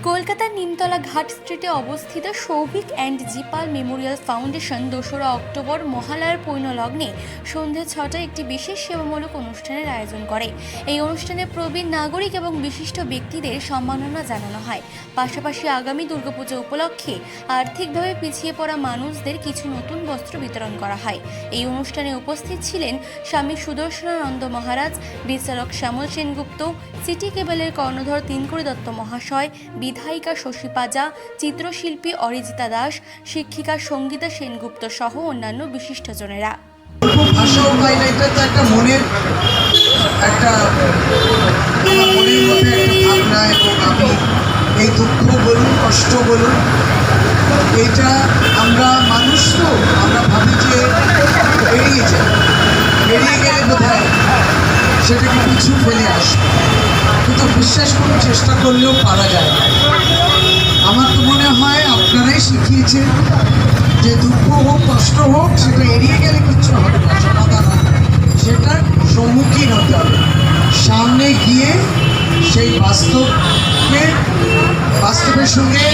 কলকাতার নিমতলা ঘাট স্ট্রিটে অবস্থিত সৌভিক অ্যান্ড জিপাল মেমোরিয়াল ফাউন্ডেশন 2রা অক্টোবর মহালয়ার পূর্ণলগ্নে সন্ধ্যে 6টায় একটি বিশেষ সেবামূলক অনুষ্ঠানের আয়োজন করে। এই অনুষ্ঠানে প্রবীণ নাগরিক এবং বিশিষ্ট ব্যক্তিদের সম্মাননা জানানো হয়। পাশাপাশি আগামী দুর্গাপুজো উপলক্ষে আর্থিকভাবে পিছিয়ে পড়া মানুষদের কিছু নতুন বস্ত্র বিতরণ করা হয়। এই অনুষ্ঠানে উপস্থিত ছিলেন স্বামী সুদর্শনানন্দ মহারাজ, বিচারক শ্যামল সেনগুপ্ত, সিটি কেবলের কর্ণধর তিনকুড়ি দত্ত মহাশয়, বিধায়িকা শশী পাজা, চিত্রশিল্পী অরিজিতা দাস, শিক্ষিকা সঙ্গীতা সেনগুপ্ত সহ অন্যান্য বিশিষ্টজনেরা। ভাষাও পাই না, এটা তো একটা মনের একটা মনের মধ্যে একটা ভাবনা, এবং আমি এই দুঃখ বলুন কষ্ট বলুন এইটা আমরা মানুষ তো আমরা ভাবি যে বেরিয়ে যায়, বেরিয়ে গেলে বোধহয় সেটাকে পিছু ফেলে আসে, কিন্তু বিশ্বাস করুন চেষ্টা করলেও পারা যায় না। আমার তো মনে হয় আপনারাই শিখিয়েছেন যে দুঃখ হোক কষ্ট হোক সেটা এড়িয়ে গেলে কিচ্ছু হবে না, সমাধান হবে, সেটার সম্মুখীন হতে হবে, সামনে গিয়ে সেই বাস্তবের সঙ্গে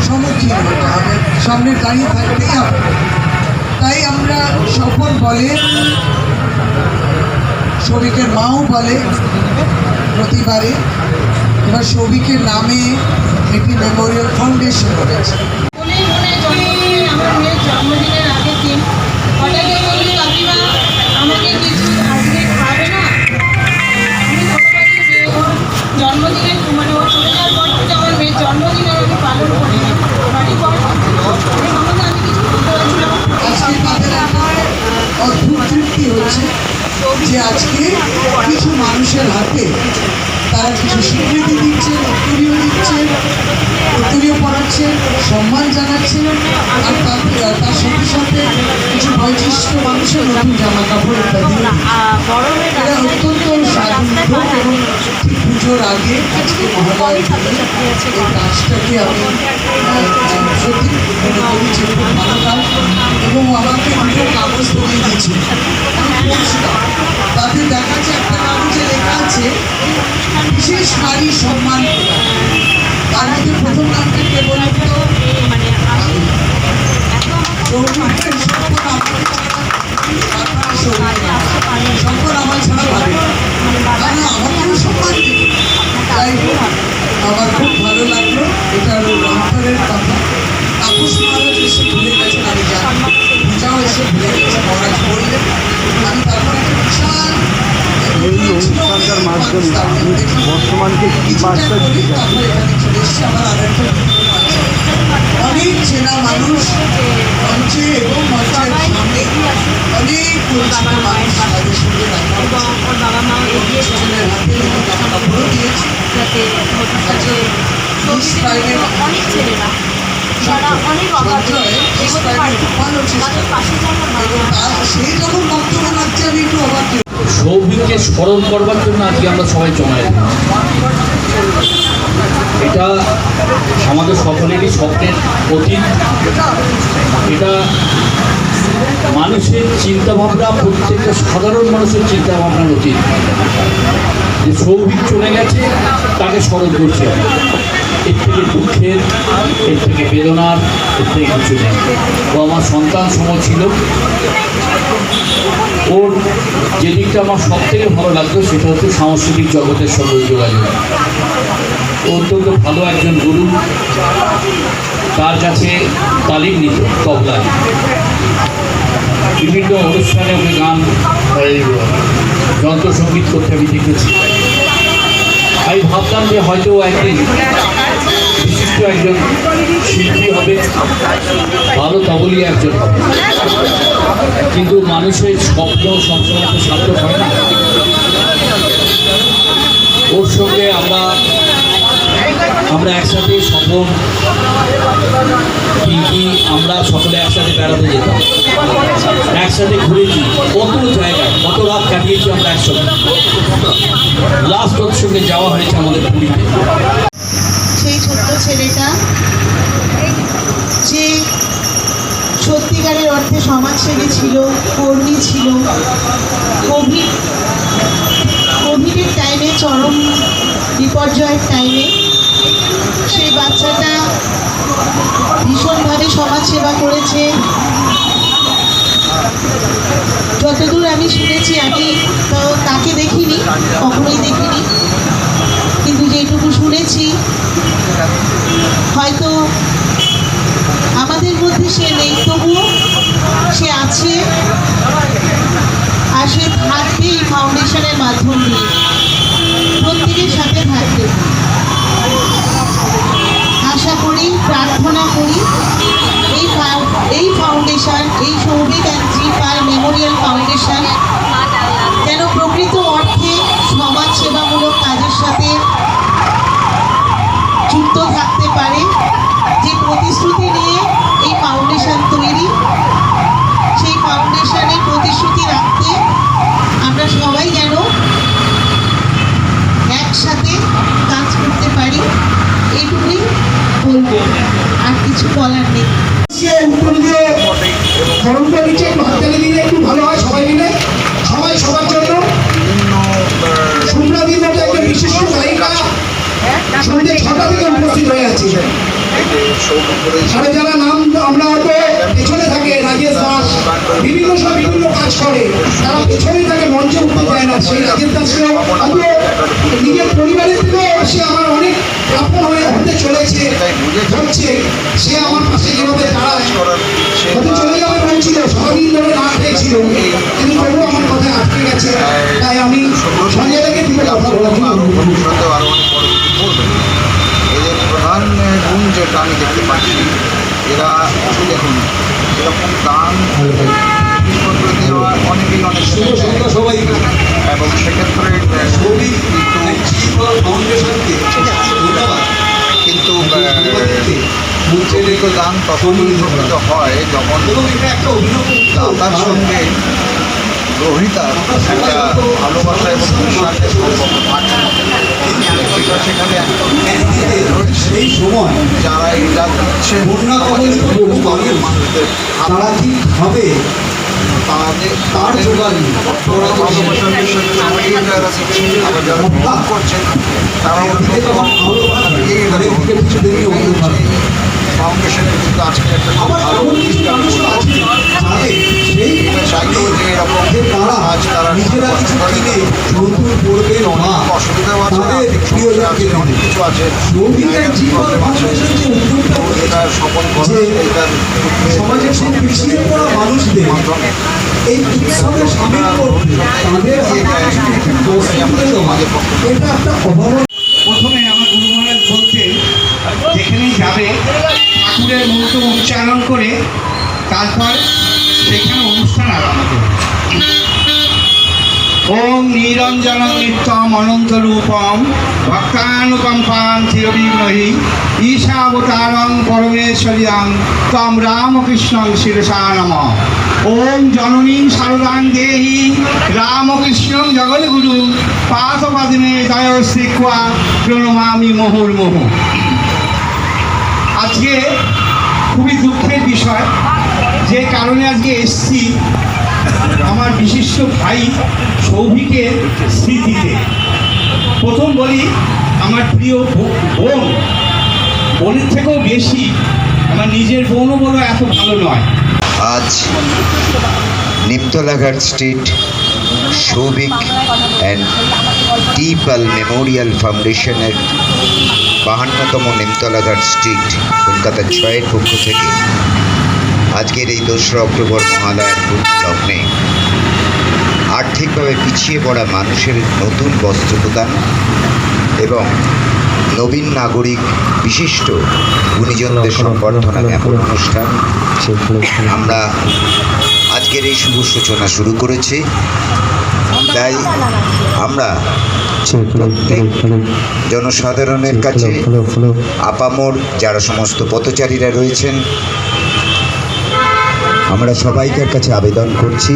সম্মুখীন হতে হবে, সামনে দাঁড়িয়ে থাকতেই হবে। তাই আমরা সকল বলে, সৌভিকের মাও বলে প্রতিবারে, এবার সৌভিকের নামে একটি মেমোরিয়াল ফাউন্ডেশন করেছে। আমার মেয়ের জন্মদিনের আগের দিন হঠাৎ বলল, কাকিমা আমাকে কিছু আজকে খাবে না। আমি ধরতে পারি যে ওর জন্মদিনের মানে ও চলে যাওয়ার পর থেকে আমার মেয়ের জন্মদিনের আমি পালন করি না, বাড়ি পর সম্বন্ধে আমি কিছু বলতে পারছিলাম। আজকে তাদের আমার অদ্ভুত তৃপ্তি হচ্ছে যে আজকে কিছু মানুষের হাতে তারা কিছু স্বীকৃতি দিচ্ছে, উত্তরীয় দিচ্ছে, উত্তরীয় পড়াচ্ছে, সম্মান জানাচ্ছে, আর তার সাথে সাথে কিছু বয়োজ্যেষ্ঠ মানুষের নতুন জামা কাপড় ইত্যাদি। এটা অত্যন্ত স্বাধীন এবং ঠিক পুজোর আগে আজকে মহালয়া এই কাজটাকে আমি সত্যি মনে করি যে খুব ভালো কাজ, এবং আমাকে দুটো কাগজ ধরিয়ে দিয়েছে, আমি পড়ছিলাম, তাতে দেখা যাচ্ছে একটা কাগজে লেখা আছে বিশেষ নারী সম্মান প্রদান। তার মধ্যে প্রথম নামটা কে বলুন তো? শঙ্কর আমার ছাড়া ভালো, আমাকেও সম্মান দিল। তাই আমার খুব ভালো লাগলো, এটা অন্তরের কথা। তাপস মহারাজ এসে ভুলে গেছেন, আমি জানি, পূজাও এসে ভুলে গেছে, মহারাজ বললেন। আমি তারপরে একটা বিশাল এই অনুষ্ঠানটার মাধ্যমে বর্তমানকে কি বার্তা দিতে চান? অনেক চেনা মানুষ মঞ্চে এবং মঞ্চের সামনে, অনেক পরিচিত মানুষ তাদের সঙ্গে ছেলের হাতে জামা কাপড়ও দিয়েছে। অনেক ছেলেরা যারা অনেক সেই যখন বক্তব্য রাখছে আমি একটু অবাক। সৌভিককে স্মরণ করবার জন্য আজকে আমরা সবাই জমায়েত। এটা আমাদের সকলেরই স্বপ্নের অতীত, এটা মানুষের চিন্তাভাবনা, প্রত্যেকটা সাধারণ মানুষের চিন্তাভাবনার অতীত। যে সৌভিক চলে গেছে তাকে স্মরণ করছে, এর থেকে দুঃখের, এর থেকে বেদনার, এর থেকে কিছু নেই। ও আমার সন্তান সম ছিল। ওর যে দিকটা আমার সব থেকে ভালো লাগতো সেটা হচ্ছে সাংস্কৃতিক জগতের সঙ্গে যোগাযোগ। অত্যন্ত ভালো একজন গুরু, তার কাছে তালিম নিত তবলায়, বিভিন্ন অনুষ্ঠানে ওকে গান যন্ত্রসঙ্গীত করতে আমি দেখেছি। আমি ভাবতাম যে হয়তো একদিন বিশিষ্ট একজন শিল্পী হবে, ভালো তবলি একজন হবে, কিন্তু মানুষের স্বপ্ন সবসময় তো সার্থক হয় না। ওর সঙ্গে আমরা একসাথে স্বপন, পিঙ্কি, আমরা সকলে একসাথে বেড়াতে যেতাম, একসাথে ঘুরেছি, কত জায়গায় কত রাত কাটিয়েছি আমরা একসাথে। লাস্ট ওর সঙ্গে যাওয়া হয়েছে আমাদের পুরীতে। সেই ছোট্ট ছেলেটা যে সত্যিকারের অর্থে সমাজসেবী ছিল, কর্মী ছিল, কোভিডের টাইমে, চরম বিপর্যয়ের টাইমে সেই মধ্যে সে নেই, তবুও সে আছে আর সে থাকবে এই ফাউন্ডেশনের মাধ্যম দিয়ে, প্রত্যেকের সাথে থাকবে। আশা করি, প্রার্থনা করি এই ফাউন্ডেশন, এই Souvik and G Pal memorial foundation যেন প্রকৃত অর্থে সমাজ সেবামূলক কাজের সাথে যুক্ত থাকতে পারে। যে প্রতিশ্রুতি নিয়ে এই ফাউন্ডেশন তৈরি, সেই ফাউন্ডেশনের প্রতিশ্রুতি রাখতে আমরা সবাই যেন একসাথে কাজ করতে পারি, এইটুকুই বলবো, আর কিছু বলার নেই। উত্তর দিয়ে গরমটা নিচে ভাতটাকে দিলে একটু ভালো হয়, সবাই মিলে সবাই সবার জন্য। সুপ্রাদির মতো একজন বিশিষ্ট গায়িকা সন্ধ্যে 6টা থেকে উপস্থিত হয়ে আছে। আর যারা নাম আমরা হয়তো পেছনে থাকে, রাজেশ দাস বিভিন্ন কাজ করে, তারা পেছনে থাকে, মঞ্চে উঠতে যায় না। সেই রাজেশ দাসকেও হয়তো নিজের পরিবারের থেকেও সে আমার অনেক আপন হতে চলেছে, হচ্ছে। সে আমার পাশে যেভাবে দাঁড়ায়, হয়তো চলে যাবে বলছিল, সারাদিন ধরে না খেয়েছিল, কিন্তু তবুও আমার কথায় আটকে গেছে। তাই আমি সঞ্জয়দাকে দিকে কথা বলার জন্য এদের প্রধান গুণ যেটা আমি দেখতে পাচ্ছি, এরা দেখুন এরকম গান দেওয়ার অনেকেই অনেক সবাই, এবং সেক্ষেত্রে কিন্তু গান তখনই উপকৃত হয় যখন তার সঙ্গে গ্রহিতার একটা ভালোবাসা এবং বিশ্বাসের সম্পর্ক থাকে। সেখানে সেই সময় যারা এটা দিচ্ছে মানুষদের তারা ঠিক হবে তার যোগান ভালোবাসার বিষয়ে যারা শিখছেন, আবার যারা ভোগ করছেন, তারাও ফাউন্ডেশনের কিন্তু আজকে একটা খুব ভালো চাইলেও যে এরকম আজ তারা নিজেরা কিছু কিনে নতুন করবে, অনেক অসুবিধাও আছে, অনেক কিছু আছে, এটার সফল করে এটার সমাজের পিছিয়ে পড়া মানুষদের মাধ্যমে এই উৎসবে সামিল করতে তাদের এটা একটা অভাব। প্রথমে আমার গুরু মহারাজ বলতেন, যেখানেই যাবে ঠাকুরের মন্ত্র উচ্চারণ করে তারপর সেখানে অনুষ্ঠান আরম্ভ করবে। ওম নিরঞ্জনং নিত্যম অনন্ত রূপম ভক্তানুকম্পাং চিরবিঘ্নহি ঈশাবতারং পরমেশ্বরিয়াং তম রামকৃষ্ণং শিরসা নমঃ। ওম জননীং শারদাং দেহি রামকৃষ্ণং জগদ্গুরু পাদপদ্মে দয়শ্রীক্বা প্রণমামি মুহুর্মুহু। আজকে খুবই দুঃখের বিষয়, যে কারণে আজকে এসছি আমার বিশিষ্ট ভাই সৌভিকের স্মৃতিতে। প্রথম বলি, আমার প্রিয় বোনের থেকেও বেশি আমার নিজের বোনও বলো এত ভালো নয়। আজ Nimtalaghat street Souvik and T Pal memorial ফাউন্ডেশনের 52তম নিমতলাঘাট স্ট্রিট কলকাতা 6-এর পক্ষ থেকে আজকের এই 2রা অক্টোবর মহালয়ার লগ্নে আর্থিকভাবে পিছিয়ে পড়া মানুষের নতুন বস্ত্র প্রদান এবং নবীন নাগরিক বিশিষ্ট গুণীজনদের সংবর্ধনা জ্ঞাপন অনুষ্ঠান আমরা আজকের এই শুভ সূচনা শুরু করেছি। তাই আমরা প্রত্যেক জনসাধারণের কাছে আপামর যারা সমস্ত পথচারীরা রয়েছেন, আমরা সবাইকার কাছে আবেদন করছি,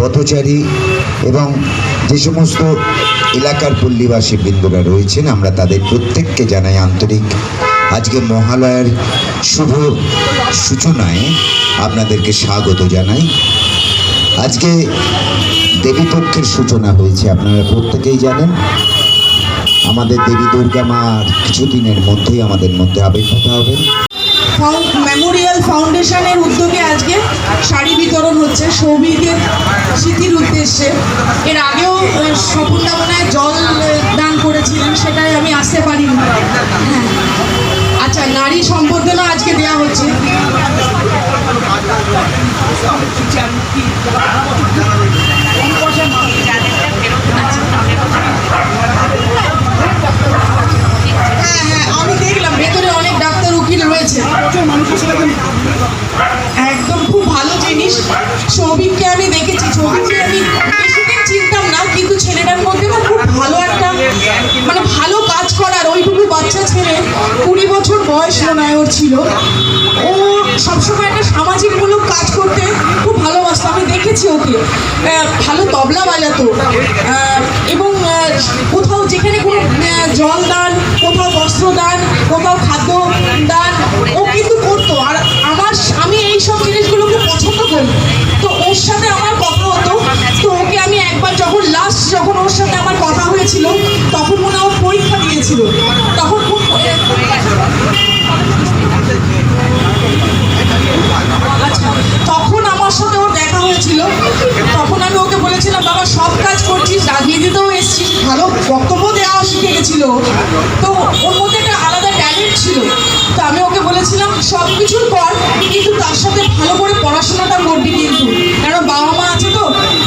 পথচারী এবং যে সমস্ত এলাকার পল্লীবাসী বৃন্দরা রয়েছেন, আমরা তাদের প্রত্যেককে জানাই আন্তরিক আজকে মহালয়ার শুভ সূচনায় আপনাদেরকে স্বাগত জানাই। আজকে দেবীপক্ষের সূচনা হয়েছে, আপনারা প্রত্যেকেই জানেন। আমাদের দেবী দুর্গা মা কিছুদিনের মধ্যেই আমাদের মধ্যে আবির্ভূত হবেন। মেমোরিয়াল ফাউন্ডেশনের উদ্যোগে আজকে শাড়ি বিতরণ হচ্ছে সৌভিকের স্মৃতির উদ্দেশ্যে। এর আগেও স্বপনদা মনে হয় জল দান করেছিলেন, সেটাই আমি আসতে পারিনি। হ্যাঁ, আচ্ছা, নারী সম্বর্ধনা আজকে দেওয়া হচ্ছে। হ্যাঁ, আমি দেখলাম ভেতরে অনেক ডাক্তার উকিল রয়েছে। একদম খুব ভালো জিনিস। সৌভিককে আমি দেখেছি, সৌভিককে আমি বেশিদিন চিনতাম না, কিন্তু ছেলেটার মধ্যে না খুব ভালো একটা মানে ভালো কাজ করার, ওইটুকু বাচ্চা ছেলে, 20 বছর বয়স মনে হয় ওর ছিল। ও সবসময় একটা সামাজিকমূলক কাজ করতে খুব ভালোবাসতো। আমি দেখেছি ওকে, ভালো তবলা বাজাতো, এবং কোথাও যেখানে কোনো জল দান, কোথাও বস্ত্র দান, কোথাও খাদ্য দান ও কিন্তু করতো। আর আমি এই সব জিনিসগুলো খুব পছন্দ করি। তো ওর সাথে আমার কথা হতো। তো ওকে আমি একবার যখন ওর সাথে আমার কথা হয়েছিল, তখন মনে হয় ও পরীক্ষা দিয়েছিল, তখন খুব আচ্ছা, তখন আমার সাথে ওর দেখা হয়েছিল। তখন আমি ওকে বলেছিলাম, বাবা সব কাজ করছিস, রাজনীতিতেও এসছিস, ভালো বক্তব্য দেওয়া শিখে গেছিল। তো ওর মধ্যে একটা আলাদা ট্যালেন্ট ছিল। তো আমি ওকে বলেছিলাম সব কিছুর পর কিন্তু তার সাথে ভালো করে পড়াশোনাটা করবি, কিন্তু কারণ বাবা মা আছে, তো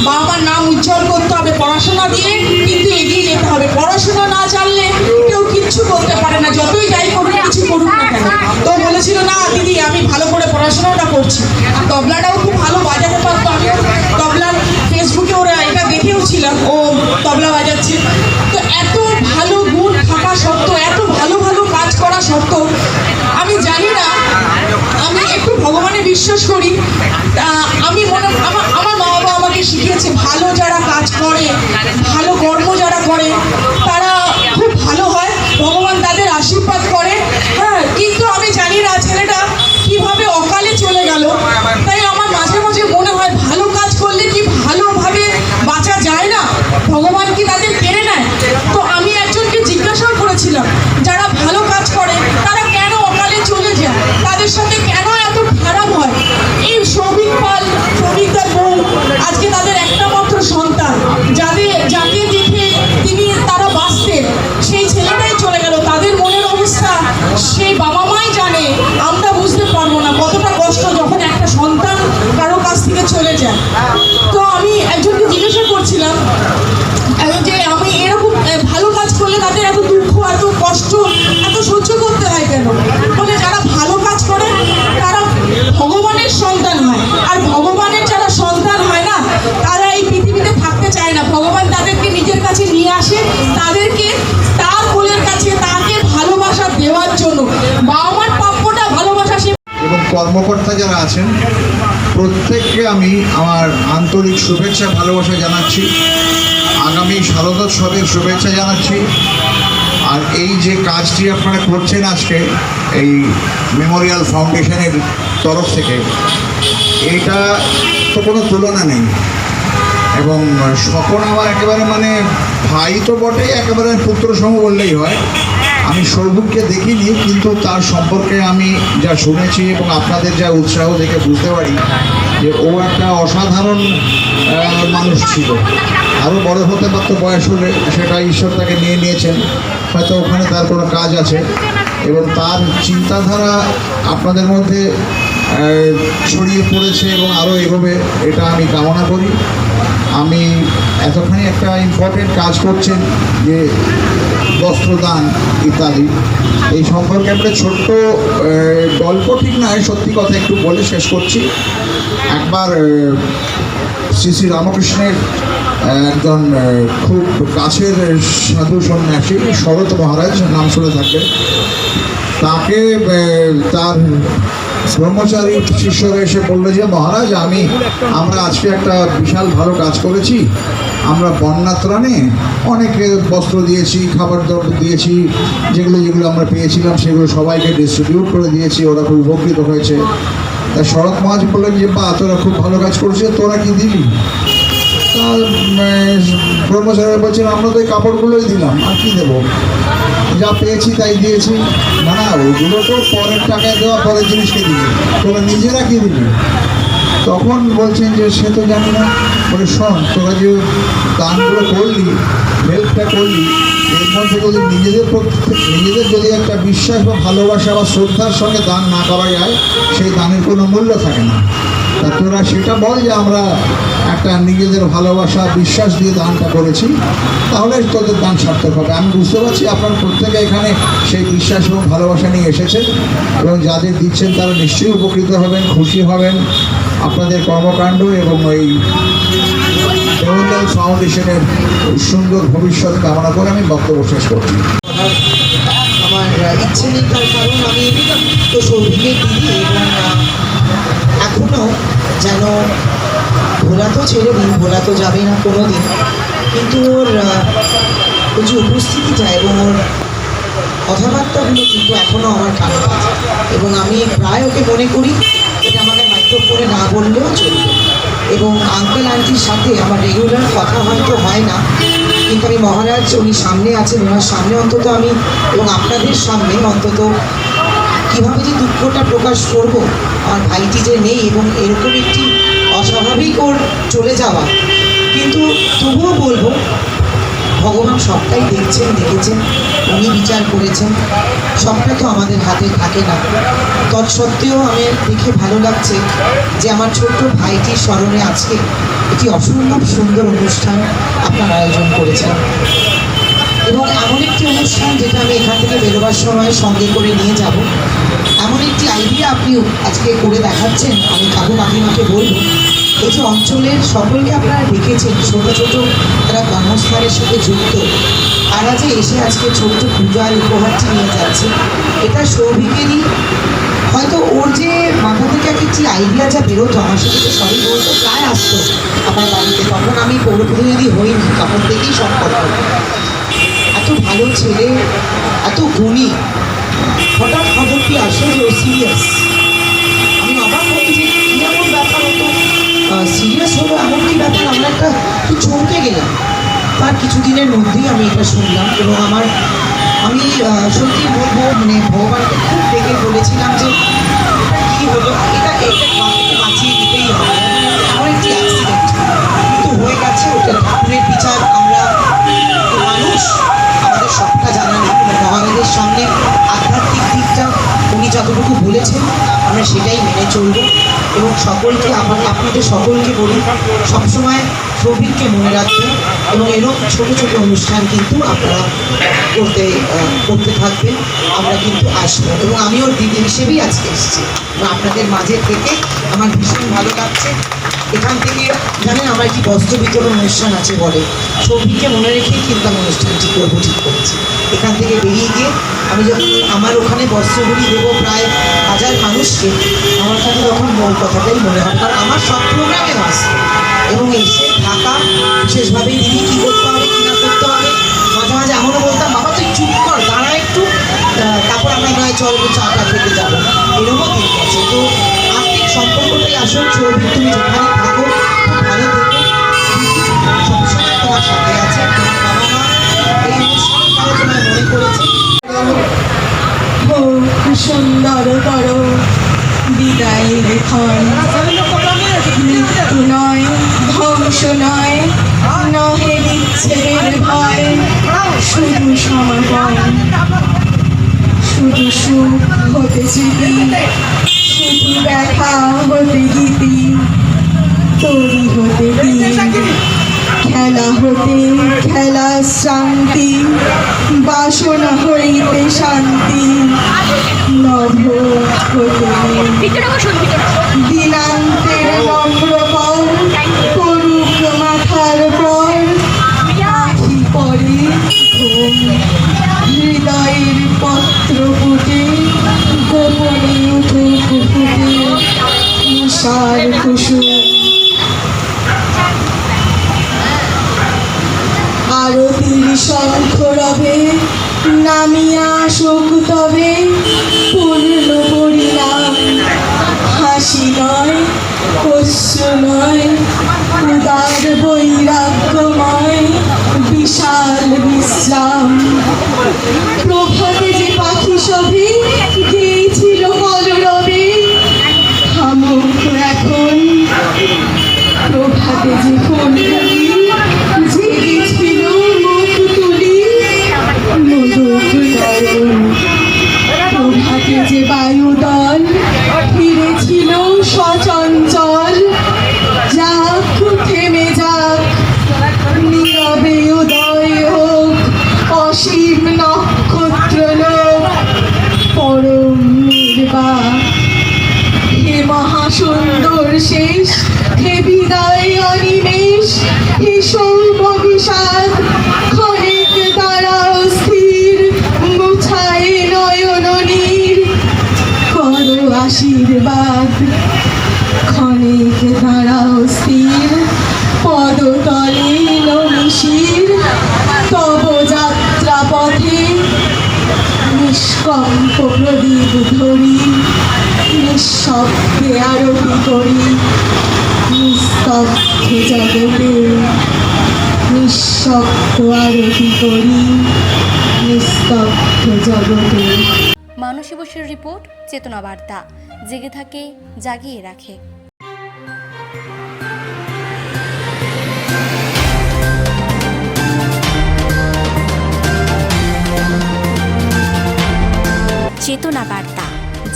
বাবা মার নাম উজ্জ্বল করতে হবে, পড়াশোনা দিয়ে কিন্তু এগিয়ে যেতে হবে। পড়াশোনা না জানলে কেউ কিচ্ছু করতে পারে না, যতই যাই করুক, কিছু করুক না কেন। তো বলেছিল, না দিদি আমি ভালো করে পড়াশোনাটা করছি। তবলাটাও খুব ভালো বাজাতে পারতো। আমি তবলার ফেসবুকে ওরা এটা দেখেও ছিলাম, ও তবলা বাজাচ্ছে। তো এত ভালো গুণ থাকা সত্ত্বেও, এত ভালো ভালো কাজ করা সত্ত্বেও, আমি জানি না, আমি একটু ভগবানে বিশ্বাস করি। আমি আমার মা বাবা আমাকে শিখিয়েছে, ভালো যারা কাজ করে, ভালো কর্ম যারা করে, তারা খুব ভালো হয়, ভগবান তাদের আশীর্বাদ করে। হ্যাঁ, কিন্তু আমি জানি না ছেলেটা কিভাবে অকালে চলে গেল। তাই আমার মাঝে মাঝে মনে হয়, ভালো কাজ করলে কি ভালোভাবে বাঁচা যায় না? ভগবান কি তাদের কেড়ে নেয়? তো আমি একজনকে জিজ্ঞাসাও করেছিলাম, যারা ভালো কাজ করে তারা কেন অকালে চলে যায়, তাদের সাথে কেন এত খারাপ হয়? এই সৌভিক পাল, সৌভিকদার বউ, আজকে তাদের একটা মাত্র সন্তান, যাকে দেখে তারা বাঁচতেন, সেই ছেলেটাই চলে গেল। তাদের মনের অবস্থা সেই বাবা মাই জানে, আমরা বুঝতে পারবো না কতটা কষ্ট যখন একটা সন্তান কারো কাছ থেকে চলে যায়। তো আমি একজনকে জিজ্ঞাসা করছিলাম যে আমি এরকম ভালো কাজ করলে তাদের এত দুঃখ, এত কষ্ট, এত সহ্য করতে হয় কেন? বলে যারা ভালো কাজ করে তারা ভগবানের সন্তান হয়, আর ভগবানের যারা সন্তান হয় না, তারা এই পৃথিবীতে থাকতে চায় না। ভগবান তাদেরকে নিজের কাছে নিয়ে আসে, তাদেরকে তার কোলের কাছে, তাকে ভালোবাসা দেওয়ার জন্য। বাবা মার প্রাপ্যটা ভালোবাসা। সে এবং কর্মকর্তা যারা আছেন প্রত্যেককে আমি আমার আন্তরিক শুভেচ্ছা ভালোবাসা জানাচ্ছি, আগামী শারদোৎসবের শুভেচ্ছা জানাচ্ছি। আর এই যে কাজটি আপনারা করছেন আজকে এই মেমোরিয়াল ফাউন্ডেশনের তরফ থেকে, এটা তো কোনো তুলনা নেই। এবং স্বপন আমার একেবারে মানে ভাই তো বটেই, একেবারে পুত্রসম বললেই হয়। আমি সৌভিককে দেখিনি, কিন্তু তার সম্পর্কে আমি যা শুনেছি এবং আপনাদের যা উৎসাহ দেখে বুঝতে পারি যে ও একটা অসাধারণ মানুষ ছিল। আরও বড় হতে পারতো বয়স হলে, সেটা ঈশ্বর তাকে নিয়ে নিয়েছেন, হয়তো ওখানে তার কোনো কাজ আছে। এবং তার চিন্তাধারা আপনাদের মধ্যে ছড়িয়ে পড়েছে এবং আরও এগোবে, এটা আমি কামনা করি। আমি এতখানি একটা ইম্পর্টেন্ট কাজ করছেন যে বস্ত্রদান ইত্যাদি, এই সম্পর্কে একটা ছোট্ট গল্প ঠিক নয়, সত্যি কথা একটু বলে শেষ করছি। একবার শ্রী শ্রী রামকৃষ্ণের একজন খুব কাছের সাধু সন্ন্যাসী শরৎ মহারাজ, নাম শুনে থাকবেন, তাকে তার ব্রহ্মচারী শিষ্যরা এসে বললো যে মহারাজ, আমরা আজকে একটা বিশাল ভালো কাজ করেছি। আমরা বন্যা ত্রাণে অনেকে বস্ত্র দিয়েছি, খাবার দ্রব্য দিয়েছি, যেগুলো আমরা পেয়েছিলাম সেগুলো সবাইকে ডিস্ট্রিবিউট করে দিয়েছি, ওরা খুব উপকৃত হয়েছে। তা শরৎ মহারাজ বললেন যে বা তোরা খুব ভালো কাজ করেছিস, তোরা কি দিলি? তা ব্রহ্মচারী বলছেন, আমরা তো এই কাপড়গুলোই দিলাম, আর কি দেবো, যা পেয়েছি তাই দিয়েছি। না না, ওগুলো তো পরের টাকায় দেওয়া, পরের জিনিসকে দিবি, তোরা নিজেরা কি দিবি? তখন বলছেন যে সে তো জানি না। বলে শোন, তোরা যে দানগুলো করলি, হেল্পটা করলি, এর মধ্যে যদি নিজেদের যদি একটা বিশ্বাস বা ভালোবাসা বা শ্রদ্ধার সঙ্গে দান না করা যায়, সেই দানের কোনো মূল্য থাকে না। তা তোরা সেটা বল যে আমরা একটা নিজেদের ভালোবাসা বিশ্বাস দিয়ে দানটা করেছি, তাহলে তোদের দান সার্থক হবে। আমি বুঝতে পারছি আপনারা প্রত্যেকে এখানে সেই বিশ্বাস এবং ভালোবাসা নিয়ে এসেছেন, এবং যাদের দিচ্ছেন তারা নিশ্চয়ই উপকৃত হবেন, খুশি হবেন। আপনাদের কর্মকাণ্ড এবং এই মেমোরিয়াল ফাউন্ডেশনের সুন্দর ভবিষ্যৎ কামনা করে আমি বক্তব্য শেষ করছি। আমার ইচ্ছে নেই, তার কারণ আমি তো সৌভিকের দিদি, এবং এখনও যেন ভোলা তো ছেড়ে দিন, ভোলা তো যাবে না কোনো দিন, কিন্তু ওর যে উপস্থিতিটা এবং ওর কথাবার্তাগুলো কিন্তু এখনও আমার কানে বাজে, এবং আমি প্রায় ওকে মনে করি এটা আমাকে মাইক্রোফোনে না বললেও চলবে। এবং আঙ্কেল আন্টির সাথে আমার রেগুলার কথা হয়তো হয় না, কিন্তু আমি মহারাজ উনি সামনে আছেন, ওনার সামনে অন্তত আমি, এবং আপনাদের সামনে অন্তত কীভাবে যে দুঃখটা প্রকাশ করব আমার ভাইটি যে নেই, এবং এরকম একটি অস্বাভাবিক ওর চলে যাওয়া, কিন্তু তবুও বলবো ভগবান সবটাই দেখছেন, দেখেছেন, উনি বিচার করেছেন, সবটা তো আমাদের হাতে থাকে না। তৎসত্ত্বেও আমি দেখে ভালো লাগছে যে আমার ছোট্ট ভাইটির স্মরণে আজকে একটি অসম্ভব সুন্দর অনুষ্ঠান আপনার আয়োজন করেছেন, এবং এমন একটি অনুষ্ঠান যেটা আমি এখান থেকে বেরোবার সময় সঙ্গে করে নিয়ে যাব, এমন একটি আইডিয়া আপনি আজকে করে দেখাচ্ছেন। আমি কাকু কাকিমাকে বলবো, এই যে অঞ্চলের সকলকে আপনারা দেখেছেন, ছোটো ছোটো তারা কর্মস্থানের সাথে যুক্ত, তারা যে এসে আজকে ছোট্ট পূজার উপহারটি নিয়ে যাচ্ছে, এটা সৌভিকেরই হয়তো, ওর যে মাথা থেকে একটি আইডিয়া যা বেরোতো, আমার সাথে তো সবই বলতো, প্রায় আসতো আমার বাড়িতে, তখন আমি পৌরপ্রতিনিধি হইনি, তখন থেকেই সম্পর্ক। এত ভালো ছেলে, এত গুণী, হঠাৎ খবরটি আসে যে ও সিরিয়াস। আমি অবাক হই যে কী এমন ব্যাপার, হতো সিরিয়াস হলো এমন কি ব্যাপার, আমরা একটা একটু চমকে গেলাম। তার কিছুদিনের মধ্যেই আমি এটা শুনলাম, এবং আমি সত্যি বলবো, মানে ভগবানকে খুব ডেকে বলেছিলাম যে কী হলো, এটা বাঁচিয়ে দিতেই হবে, এমন একটি অ্যাক্সিডেন্ট কিন্তু হয়ে গেছে, ওটা ঠাকুরের বিচার। আমরা মানুষ, আমাদের সবটা জানা নেই, মহারাজের সামনে আধ্যাত্মিক দিকটা উনি যতটুকু বলেছেন আমরা সেটাই মেনে চলব, এবং সকলকে আপনাদের সকলকে বলি সবসময় সৌভিককে মনে রাখবেন, এবং এরকম ছোটো ছোটো অনুষ্ঠান কিন্তু আপনারা করতে থাকবেন, আমরা কিন্তু আসবো, এবং আমি ওর দিদি হিসেবেই আজকে এসেছি, এবং আপনাদের মাঝে থেকে আমার ভীষণ ভালো লাগছে। এখান থেকে জানেন আমার একটি বস্ত্র বিতরণ অনুষ্ঠান আছে বলে, সৌভিককে মনে রেখেই কিন্তু আমি অনুষ্ঠানটি করবো ঠিক করেছি। এখান থেকে বেরিয়ে গিয়ে আমি যখন আমার ওখানে বস্ত্রগুলি দেবো প্রায় 1000 মানুষকে, আমার কাছে তখন মূল কথাটাই মনে হয়, কারণ আমার সব প্রোগ্রামেও আসে, এবং এসে থাকা বিশেষভাবে দিদি কী করতে হবে কী না করতে হবে, মাঝে মাঝে এমনও বলতাম, বাবা তুই চুপ কর, দাঁড়া একটু, তারপর আমরা নয় চল চাটা খেতে যাবো, এরকমও দিন গেছে। তো আর্থিক সম্পর্কটাই আসল। সৌভিক তুমি যেখানে থাকো খুব ভালো থেকো, সবসময় তোমার সাথে আছে, তোমার বাবা মা এই অনুষ্ঠানের পরে তোমায় মনে করেছে। সুন্দর করো বিদায়ের ক্ষণ, মৃত্যু নয়, ধ্বংস নয়, নহে বিচ্ছেদের ভয়, শুধু সমাগম, শুধু সুখ হতে স্মৃতি, শুধু ব্যথা হতে গীতি, তরি হতে দিন, খেলা হতে খেলা শান্তি, বাসনা হইতে শান্তি, নভ হতে দিনান্তের নম্র পর, করুক মাথার পর, আখি পরে ঘুম, হৃদয়ের পত্র ফুটে, গোপনে উঠুক ফুটে, উষার কুসুম। আরতির শঙ্খ রবে, নামিয়া আসুক তবে পূর্ণ পরিণাম, হাসি নয়, অশ্রু নয়, উদার বৈরাগ্যময়, বিশাল বিশ্রাম। প্রভাতে যে পাখি সবে গেয়েছিল কলরবে, থামুক এখন। প্রভাতে যে ফুলগুলি জেগেছিল মুখ তুলি, মধুক নয়ন। প্রভাতে যে বায়ুদল ফিরেছিল সচঞ্চল, পরম নির্বাণ। হে মহাসুন্দর শেষ, হে বিদায় অনিমেষ, হে সৌম বিষাদ ক্ষণিক দাঁড়াও স্থির, মুছায় নয়ন নীর, করো আশীর্বাদ। ক্ষণিক দাঁড়াও স্থির, পদতলে নমিশির, তব যাত্রা পথে নিষ্কম্প প্রদীপ ধরি, নিঃশব্দে আরতি করি, নিস্তব্ধ জগতে নিঃশব্দ আরতি করি, নিস্তব্ধ জগতে। মানসী বসুর রিপোর্ট, চেতনা বার্তা। জেগে থাকে, জাগিয়ে রাখে। চেতনা বার্তা,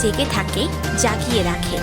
জেগে থাকে, জাগিয়ে রাখে।